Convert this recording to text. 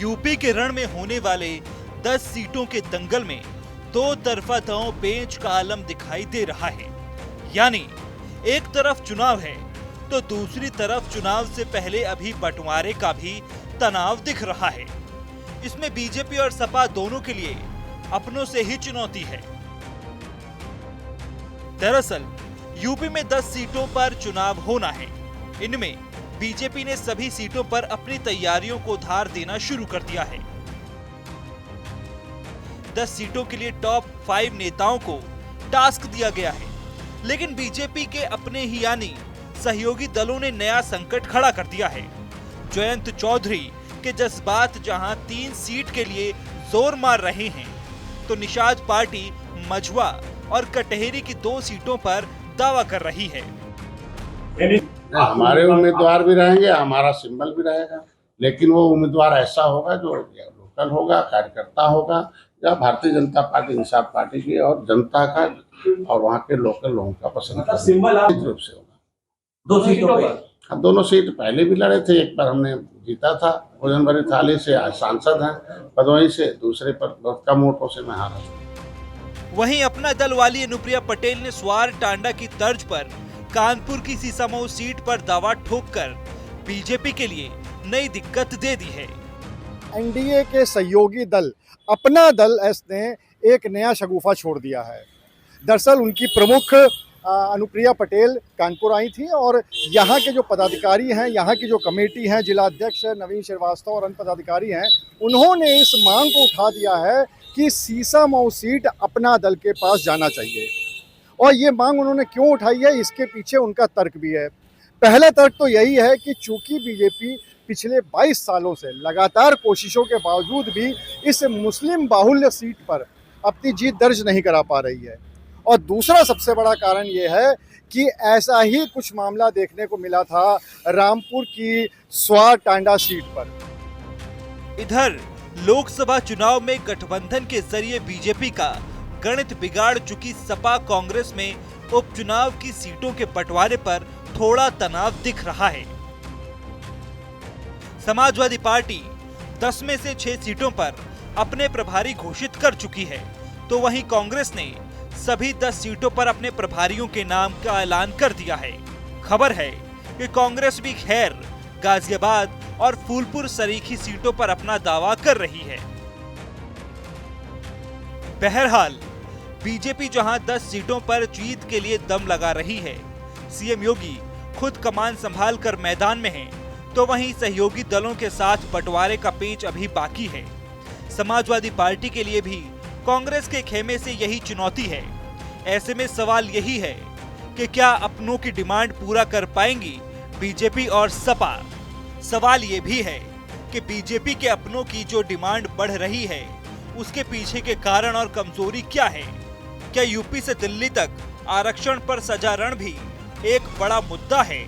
UP के रण में होने वाले 10 सीटों के दंगल में दो तरफा दांव पेंच का आलम दिखाई दे रहा है। यानी एक तरफ चुनाव है तो दूसरी तरफ चुनाव से पहले अभी बंटवारे का भी तनाव दिख रहा है। इसमें बीजेपी और सपा दोनों के लिए अपनों से ही चुनौती है। दरअसल यूपी में 10 सीटों पर चुनाव होना है। इनमें बीजेपी ने सभी सीटों पर अपनी तैयारियों को धार देना शुरू कर दिया है। 10 सीटों के लिए टॉप 5 नेताओं को टास्क दिया गया है, लेकिन बीजेपी के अपने ही यानी सहयोगी दलों ने नया संकट खड़ा कर दिया है। जयंत चौधरी के जज्बात जहां 3 सीट के लिए जोर मार रहे हैं, तो निषाद पार्टी मझवा और कटहरी की 2 सीटों पर दावा कर रही है। हमारे उम्मीदवार भी रहेंगे, हमारा सिंबल भी रहेगा, लेकिन वो उम्मीदवार ऐसा होगा जो लोकल होगा, कार्यकर्ता होगा, या भारतीय जनता पार्टी इंसाफ पार्टी की और जनता का और वहाँ के लोकल लोगों का पसंद रूप से होगा। 2 सीटों पर हाँ, दोनों सीट पहले भी लड़े थे। एक पर हमने जीता था भोजन भरी थाली से, आज सांसद हैं भदोही से, दूसरे पर बहुत कम वोटों से मैं हारा था। वहीं अपना दल वाली अनुप्रिया पटेल ने स्वार टांडा की तर्ज पर कानपुर की सीसामऊ सीट पर दावा ठोककर बीजेपी के लिए नई दिक्कत दे दी है। एनडीए के सहयोगी दल अपना दल एस ने एक नया शगुफा छोड़ दिया है। दरअसल उनकी प्रमुख अनुप्रिया पटेल कानपुर आई थी और यहाँ के जो पदाधिकारी हैं, यहाँ की जो कमेटी है, जिला अध्यक्ष नवीन श्रीवास्तव और अन्य पदाधिकारी हैं, उन्होंने इस मांग को उठा दिया है कि सीसामऊ सीट अपना दल के पास जाना चाहिए। और ये मांग उन्होंने क्यों उठाई है, इसके पीछे उनका तर्क भी है। पहला तर्क तो यही है कि चूंकि बीजेपी पिछले 22 सालों से लगातार कोशिशों के बावजूद भी इस मुस्लिम बाहुल्य सीट पर अपनी जीत दर्ज नहीं करा पा रही है। और दूसरा सबसे बड़ा कारण ये है कि ऐसा ही कुछ मामला देखने को मिला था रामपुर की स्वार टांडा सीट पर। इधर लोकसभा चुनाव में गठबंधन के जरिए बीजेपी का गणित बिगाड़ चुकी सपा कांग्रेस में उपचुनाव की सीटों के बंटवारे पर थोड़ा तनाव दिख रहा है। समाजवादी पार्टी 10 में से 6 सीटों पर अपने प्रभारी घोषित कर चुकी है, तो वहीं कांग्रेस ने सभी 10 सीटों पर अपने प्रभारियों के नाम का ऐलान कर दिया है। खबर है कि कांग्रेस भी खैर, गाजियाबाद और फूलपुर सरीखी सीटों पर अपना दावा कर रही है। बहरहाल बीजेपी जहां 10 सीटों पर जीत के लिए दम लगा रही है, सीएम योगी खुद कमान संभाल कर मैदान में हैं, तो वहीं सहयोगी दलों के साथ बंटवारे का पेच अभी बाकी है। समाजवादी पार्टी के लिए भी कांग्रेस के खेमे से यही चुनौती है। ऐसे में सवाल यही है कि क्या अपनों की डिमांड पूरा कर पाएंगी बीजेपी और सपा। सवाल ये भी है कि बीजेपी के अपनों की जो डिमांड बढ़ रही है, उसके पीछे के कारण और कमजोरी क्या है। क्या यूपी से दिल्ली तक आरक्षण पर सजा रण भी एक बड़ा मुद्दा है?